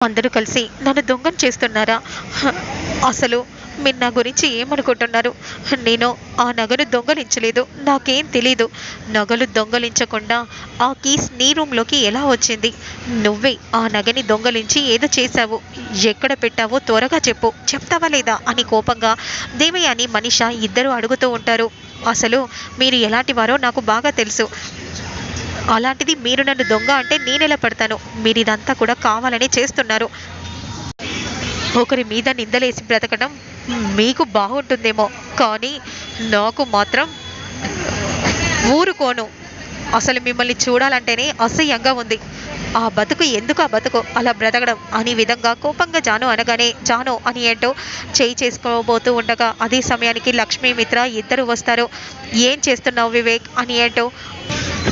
అందరూ కలిసి నన్ను దొంగని చేస్తున్నారా? హ! అసలు మీరు నా గురించి ఏమనుకుంటున్నారు? నేను ఆ నగను దొంగలించలేదు. నాకేం తెలీదు. నగలు దొంగలించకుండా ఆ కీస్ నీ రూమ్‌లోకి ఎలా వచ్చింది? నువ్వే ఆ నగని దొంగలించి ఏదో చేశావు. ఎక్కడ పెట్టావో త్వరగా చెప్పు. చెప్తావా లేదా? అని కోపంగా దేవయాని, మనీషా ఇద్దరూ అడుగుతూ ఉంటారు. అసలు మీరు ఎలాంటివారో నాకు బాగా తెలుసు. అలాంటిది మీరు నన్ను దొంగ అంటే నేనెలా పడతాను? మీరిదంతా కూడా కావాలనే చేస్తున్నారు. ఒకరి మీద నిందలేసి బ్రతకడం మీకు బాగుంటుందేమో, కానీ నాకు మాత్రం ఊరుకోను. అసలు మిమ్మల్ని చూడాలంటేనే అసహ్యంగా ఉంది. ఆ బతుకు ఎందుకు ఆ బతుకు అలా బ్రతకడం అని విధంగా కోపంగా జాను అనగానే, జాను అని ఏంటో చేయి చేసుకోబోతూ ఉండగా అదే సమయానికి లక్ష్మీ మిత్ర ఇద్దరు వస్తారు. ఏం చేస్తున్నావు వివేక్ అని ఏంటో,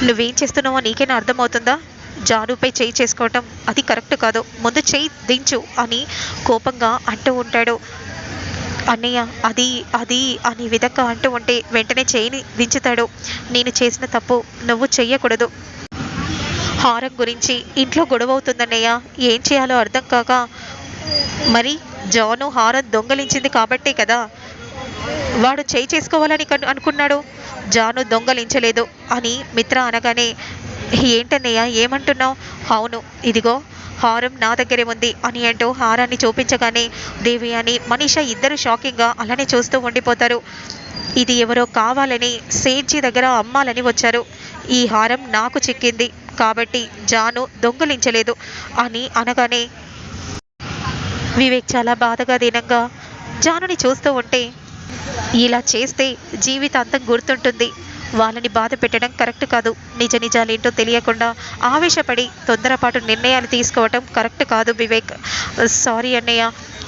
నువ్వేం చేస్తున్నావో నీకేనా అర్థమవుతుందా? జానుపై చేయి చేసుకోవటం అది కరెక్ట్ కాదు. ముందు చేయి దించు అని కోపంగా అంటూ ఉంటాడు. అన్నయ్య అది అది అని విధంగా అంటూ ఉంటే వెంటనే చేయిని దించుతాడు. నేను చేసిన తప్పు నువ్వు చెయ్యకూడదు. హారం గురించి ఇంట్లో గొడవ అవుతుందన్నయ్య. ఏం చేయాలో అర్థం కాక, మరి జాను హారం దొంగలించింది కాబట్టే కదా వాడు చేయి చేసుకోవాలని అనుకున్నాడు. జాను దొంగలించలేదు అని మిత్ర అనగానే, ఏంటన్నయ్య ఏమంటున్నావు? అవును, ఇదిగో హారం నా దగ్గరే ఉంది అని అంటూ హారాన్ని చూపించగానే దేవయాని, మనీషా ఇద్దరు షాకింగ్గా అలానే చూస్తూ ఉండిపోతారు. ఇది ఎవరో కావాలని సేట్జీ దగ్గర అమ్మాలని వచ్చారు. ఈ హారం నాకు చిక్కింది కాబట్టి జాను దొంగలించలేదు అని అనగానే వివేక్ చాలా బాధగా దీనంగా జానుని చూస్తూ ఉంటే, ఇలా చేస్తే జీవితాంతం గుర్తుంటుంది. వాళ్ళని బాధ పెట్టడం కరెక్ట్ కాదు. నిజ నిజాలేంటో తెలియకుండా ఆవేశపడి తొందరపాటు నిర్ణయాలు తీసుకోవటం కరెక్ట్ కాదు వివేక్. సారీ అన్నయ్య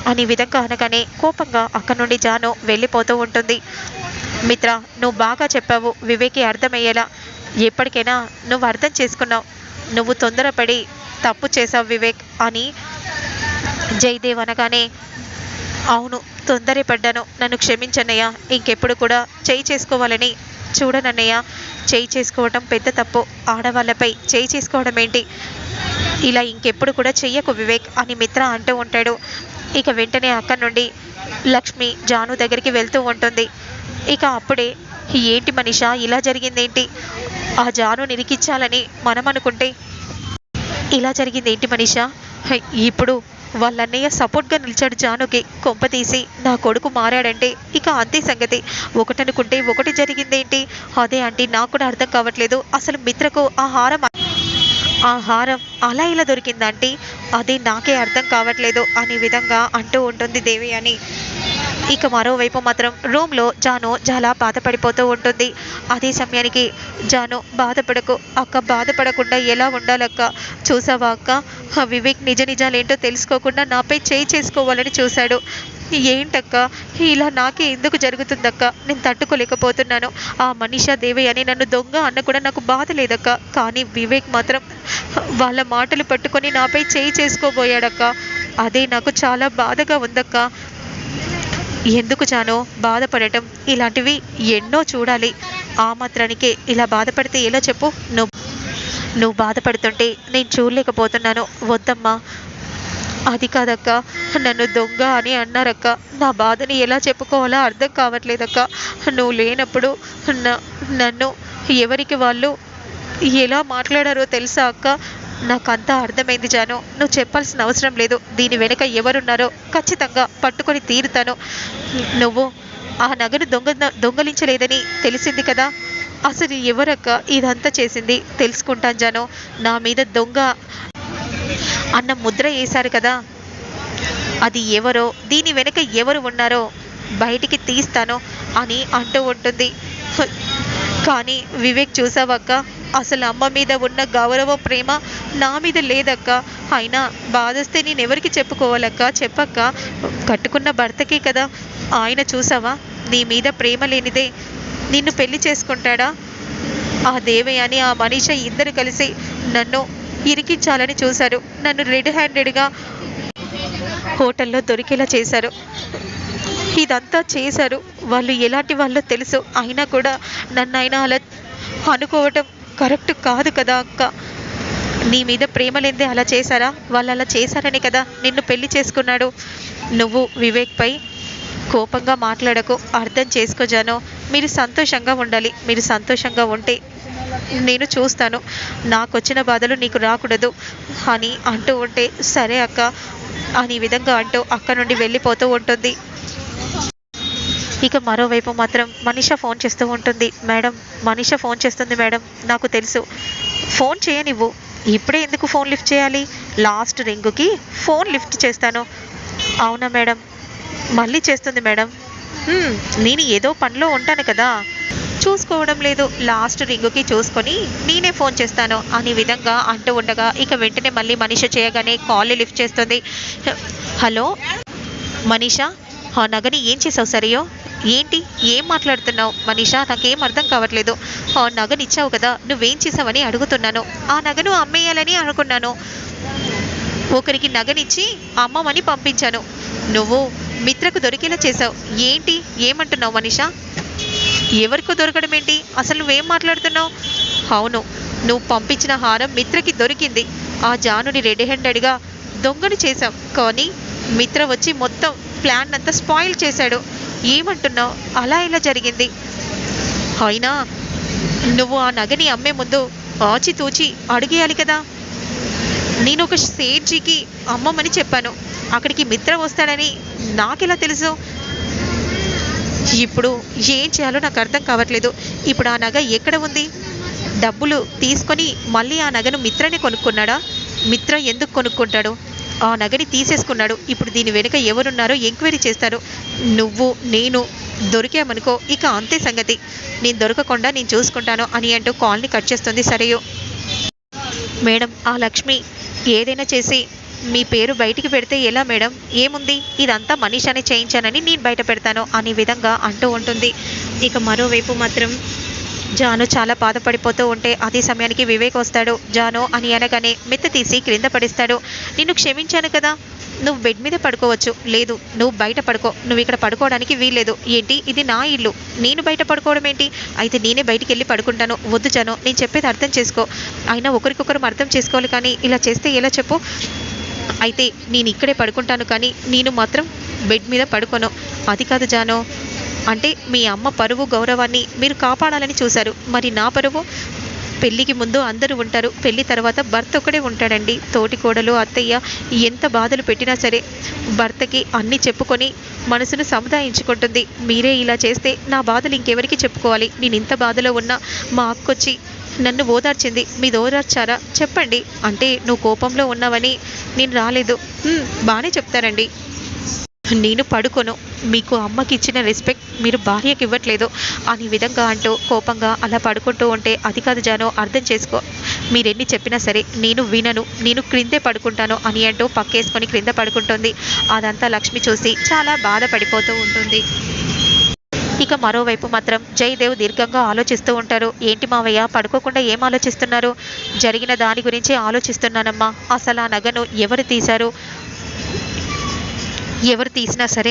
అని విధంగా అనగానే కోపంగా అక్కడి నుండి జాను వెళ్ళిపోతూ ఉంటుంది. మిత్ర, నువ్వు బాగా చెప్పావు వివేక్కి అర్థమయ్యేలా. ఎప్పటికైనా నువ్వు అర్థం చేసుకున్నావు. నువ్వు తొందరపడి తప్పు చేసావు వివేక్ అని జయదేవ్ అనగానే, అవును, తొందరపడ్డాను, నన్ను క్షమించన్నయ్య. ఇంకెప్పుడు కూడా చేయి చేసుకోవాలని చూడనన్నయ్య. చేయి చేసుకోవటం పెద్ద తప్పు. ఆడవాళ్ళపై చేయి చేసుకోవడం ఏంటి? ఇలా ఇంకెప్పుడు కూడా చెయ్యకు వివేక్ అని మిత్ర అంటూ ఉంటాడు. ఇక వెంటనే అక్కడి నుండి లక్ష్మి జాను దగ్గరికి వెళ్తూ ఉంటుంది. ఇక అప్పుడే, ఏంటి మనీషా ఇలా జరిగిందేంటి? ఆ జాను నిరికించాలని మనం అనుకుంటే ఇలా జరిగింది ఏంటి మనీషా? ఇప్పుడు వాళ్ళ అన్నయ్య సపోర్ట్గా నిలిచాడు జానుకి. కొంపతీసి నా కొడుకు మారాడంటే ఇక అంతే సంగతి. ఒకటనుకుంటే ఒకటి జరిగిందేంటి? అదే ఆంటీ, నాకు కూడా అర్థం కావట్లేదు. అసలు మిత్రకు ఆ హారం అలా ఇలా దొరికిందంటే అది నాకే అర్థం కావట్లేదు అనే విధంగా అంటూ ఉంటుంది దేవి అని. ఇక మరోవైపు మాత్రం రూమ్లో జాను చాలా బాధపడిపోతూ ఉంటుంది. అదే సమయానికి, జాను బాధపడకు అక్క, బాధపడకుండా ఎలా ఉండాలక్క? చూసావా అక్క, వివేక్ నిజ నిజాలేంటో తెలుసుకోకుండా నాపై చేయి చేసుకోవాలని చూశాడు. ఏంటక్క ఇలా నాకే ఎందుకు జరుగుతుందక్క? నేను తట్టుకోలేకపోతున్నాను. ఆ మనీషా దేవి అని నన్ను దొంగ అన్న కూడా నాకు బాధ లేదక్క. కానీ వివేక్ మాత్రం వాళ్ళ మాటలు పట్టుకొని నాపై చేయి చేసుకోబోయాడక్క. అదే నాకు చాలా బాధగా ఉందక్క. ఎందుకు జాను బాధపడటం? ఇలాంటివి ఎన్నో చూడాలి. ఆ మాత్రానికే ఇలా బాధపడితే ఎలా చెప్పు? నువ్వు బాధపడుతుంటే నేను చూడలేకపోతున్నాను. వద్దమ్మా. అది కాదక్క, నన్ను దొంగ అని అన్నారక్క. నా బాధని ఎలా చెప్పుకోవాలో అర్థం కావట్లేదక్క. నువ్వు లేనప్పుడు నన్ను ఎవరికి వాళ్ళు ఎలా మాట్లాడారో తెలుసా అక్క? నాకంతా అర్థమైంది జాను. నువ్వు చెప్పాల్సిన అవసరం లేదు. దీని వెనుక ఎవరున్నారో ఖచ్చితంగా పట్టుకొని తీరుతాను. నువ్వు ఆ నగను దొంగలించలేదని తెలిసింది కదా. అసలు ఎవరక్క ఇదంతా చేసింది తెలుసుకుంటాను జాను. నా మీద దొంగ అన్న ముద్ర వేశారు కదా, అది ఎవరో, దీని వెనుక ఎవరు ఉన్నారో బయటికి తీస్తాను అని అంటూ ఉంటుంది. కానీ వివేక్ చూసావక్క, అసలు అమ్మ మీద ఉన్న గౌరవం ప్రేమ నా మీద లేదక్క. అయినా బాధొస్తే నేను ఎవరికి చెప్పుకోవాలక్క? చెప్పక్క. కట్టుకున్న భర్తకే కదా. ఆయన చూసావా, నీ మీద ప్రేమ లేనిదే నిన్ను పెళ్లి చేసుకుంటాడా? ఆ దేవయాని, ఆ మనీషా ఇద్దరు కలిసి నన్ను ఇరికించాలని చూశారు. నన్ను రెడ్ హ్యాండెడ్గా హోటల్లో దొరికేలా చేశారు. ఇదంతా చేశారు. వాళ్ళు ఎలాంటి వాళ్ళో తెలుసు. అయినా కూడా నన్ను ఆయన అలా అనుకోవటం కరెక్ట్ కాదు కదా అక్క. నీ మీద ప్రేమ లేనిదే అలా చేశారా? వాళ్ళు అలా చేశారనే కదా నిన్ను పెళ్లి చేసుకున్నాడు. నువ్వు వివేక్పై కోపంగా మాట్లాడకు, అర్థం చేసుకో జాను. మీరు సంతోషంగా ఉండాలి. మీరు సంతోషంగా ఉంటే నేను చూస్తాను. నాకొచ్చిన బాధలు నీకు రాకూడదు అని అంటూ ఉంటే, సరే అక్క అని ఈ విధంగా అంటూ అక్క నుండి వెళ్ళిపోతూ ఉంటుంది. ఇక మరోవైపు మాత్రం మనీషా ఫోన్ చేస్తూ ఉంటుంది. మేడం, మనీషా ఫోన్ చేస్తుంది మేడం. నాకు తెలుసు, ఫోన్ చేయనివ్వు. ఇప్పుడే ఎందుకు ఫోన్ లిఫ్ట్ చేయాలి? లాస్ట్ రింగుకి ఫోన్ లిఫ్ట్ చేస్తాను. అవునా మేడం? మళ్ళీ చేస్తుంది మేడం. నేను ఏదో పనిలో ఉంటాను కదా, చూసుకోవడం లేదు. లాస్ట్ రింగుకి చూసుకొని నేనే ఫోన్ చేస్తాను అనే విధంగా అంటూ ఉండగా, ఇక వెంటనే మళ్ళీ మనీషా చేయగానే కాల్ లిఫ్ట్ చేస్తుంది. హలో మనీషా, ఆ నగని ఏం చేసావు సరియో? ఏంటి, ఏం మాట్లాడుతున్నావు మనీషా? నాకేం అర్థం కావట్లేదు. ఆ నగని ఇచ్చావు కదా, నువ్వేం చేసావని అడుగుతున్నాను. ఆ నగను అమ్మేయాలని అనుకున్నాను. ఒకరికి నగనిచ్చి అమ్మమని పంపించాను. నువ్వు మిత్రకు దొరికేలా చేసావు. ఏంటి, ఏమంటున్నావు మనీషా? ఎవరికి దొరకడం ఏంటి? అసలు నువ్వేం మాట్లాడుతున్నావు? అవును, నువ్వు పంపించిన హారం మిత్రకి దొరికింది. ఆ జానుని రెడీ హ్యాండెడ్గా దొంగను చేశాం, కానీ మిత్ర వచ్చి మొత్తం ప్లాన్ అంతా స్పాయిల్ చేశాడు. ఏమంటున్నావు? అలా ఇలా జరిగింది. అయినా నువ్వు ఆ నగని అమ్మే ముందు ఆచితూచి అడిగేయాలి కదా. నేను ఒక సేట్జీకి అమ్మమని చెప్పాను. అక్కడికి మిత్ర వస్తాడని నాకెలా తెలుసు? ఇప్పుడు ఏం చేయాలో నాకు అర్థం కావట్లేదు. ఇప్పుడు ఆ నగ ఎక్కడ ఉంది? డబ్బులు తీసుకొని మళ్ళీ ఆ నగను మిత్రనే కొనుక్కున్నాడా? మిత్ర ఎందుకు కొనుక్కుంటాడు? ఆ నగని తీసేసుకున్నాడు. ఇప్పుడు దీని వెనుక ఎవరున్నారో ఎంక్వైరీ చేస్తారు. నువ్వు నేను దొరికామనుకో, ఇక అంతే సంగతి. నేను దొరకకుండా నేను చూసుకుంటాను అని అంటూ కాల్ని కట్ చేస్తుంది సరియు. మేడం, ఆ లక్ష్మి ఏదైనా చేసి మీ పేరు బయటికి పెడితే ఎలా మేడం? ఏముంది, ఇదంతా మనీషానే చేయించానని నేను బయట పెడతాను అనే విధంగా అంటూ ఉంటుంది. ఇక మరోవైపు మాత్రం జాను చాలా బాధపడిపోతూ ఉంటే, అదే సమయానికి వివేక్ వస్తాడు. జాను అని అనగానే మెత్త తీసి క్రింద పడిస్తాడు. నిన్ను క్షమించాను కదా, నువ్వు బెడ్ మీద పడుకోవచ్చు. లేదు, నువ్వు బయట పడుకో. నువ్వు ఇక్కడ పడుకోవడానికి వీల్లేదు. ఏంటి, ఇది నా ఇల్లు, నేను బయట పడుకోవడం ఏంటి? అయితే నేనే బయటికి వెళ్ళి పడుకుంటాను. వద్దు జాను, నేను చెప్పేది అర్థం చేసుకో. అయినా ఒకరికొకరు అర్థం చేసుకోవాలి, కానీ ఇలా చేస్తే ఎలా చెప్పు? అయితే నేను ఇక్కడే పడుకుంటాను, కానీ నేను మాత్రం బెడ్ మీద పడుకోను. అది కాదు జాను, అంటే మీ అమ్మ పరువు గౌరవాన్ని మీరు కాపాడాలని చూశారు. మరి నా పరువు? పెళ్ళికి ముందు అందరూ ఉంటారు, పెళ్ళి తర్వాత భర్త ఒక్కడే ఉంటాడండి. తోటి కోడలు, అత్తయ్య ఎంత బాధలు పెట్టినా సరే భర్తకి అన్నీ చెప్పుకొని మనసును సముదాయించుకుంటుంది. మీరే ఇలా చేస్తే నా బాధలు ఇంకెవరికి చెప్పుకోవాలి? నేను ఇంత బాధలో ఉన్నా మా అక్కొచ్చి నన్ను ఓదార్చింది. మీరు ఓదార్చారా చెప్పండి. అంటే నువ్వు కోపంలో ఉన్నావని నేను రాలేదు. బాగానే చెప్తారండి. నేను పడుకోను. మీకు అమ్మకి ఇచ్చిన రెస్పెక్ట్ మీరు భార్యకి ఇవ్వట్లేదు అనే విధంగా అంటూ కోపంగా అలా పడుకుంటూ ఉంటే, అది కాదు జాను, అర్థం చేసుకో. మీరెన్ని చెప్పినా సరే నేను వినను, నేను క్రిందే పడుకుంటాను అని అంటూ పక్కేసుకొని క్రింద పడుకుంటుంది. అదంతా లక్ష్మి చూసి చాలా బాధపడిపోతూ ఉంటుంది. ఇక మరోవైపు మాత్రం జయదేవ్ దీర్ఘంగా ఆలోచిస్తూ ఉంటారు. ఏంటి మావయ్య, పడుకోకుండా ఏం ఆలోచిస్తున్నారు? జరిగిన దాని గురించి ఆలోచిస్తున్నానమ్మా. అసలు ఆ నగను ఎవరు తీశారు? ఎవరు తీసినా సరే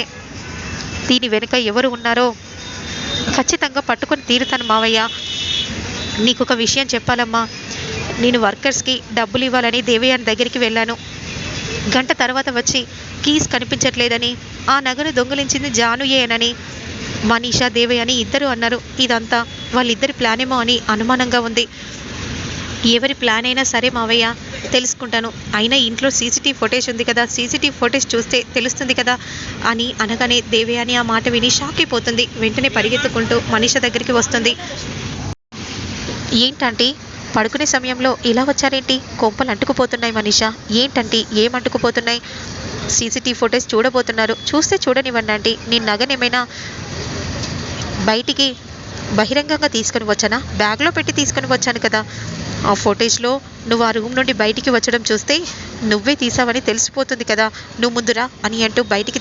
దీని వెనుక ఎవరు ఉన్నారో ఖచ్చితంగా పట్టుకొని తీరుతాను మావయ్య. నీకు ఒక విషయం చెప్పాలమ్మా. నేను వర్కర్స్కి డబ్బులు ఇవ్వాలని దేవయాని దగ్గరికి వెళ్ళాను. గంట తర్వాత వచ్చి కీస్ కనిపించట్లేదని, ఆ నగను దొంగిలించింది జానుయేనని మనీషా దేవయాని ఇద్దరు అన్నారు. ఇదంతా వాళ్ళిద్దరి ప్లానేమో అని అనుమానంగా ఉంది. ఎవరి ప్లాన్ అయినా సరే మావయ్య తెలుసుకుంటాను. అయినా ఇంట్లో సీసీటీవీ ఫుటేజ్ ఉంది కదా, సీసీటీవీ ఫుటేజ్ చూస్తే తెలుస్తుంది కదా అని అనగానే దేవయాని ఆ మాట విని షాక్ అయిపోతుంది. వెంటనే పరిగెత్తుకుంటూ మనీషా దగ్గరికి వస్తుంది. ఏంటంటే పడుకునే సమయంలో ఇలా వచ్చారేంటి? కొంపలు అంటుకుపోతున్నాయి మనీషా. ఏంటంటే ఏం అంటుకుపోతున్నాయి? సీసీటీవీ ఫుటేజ్ చూడబోతున్నారు. చూస్తే చూడనివ్వండి ఆంటీ. నేను నగనేమైనా బయటికి బహిరంగంగా తీసుకొని వచ్చానా? బ్యాగ్లో పెట్టి తీసుకొని వచ్చాను కదా. ఆ ఫుటేజ్లో నువ్వు ఆ రూమ్ నుండి బయటికి వచ్చడం చూస్తే నువ్వే తీసావని తెలిసిపోతుంది కదా. నువ్వు ముందురా అని అంటూ బయటికి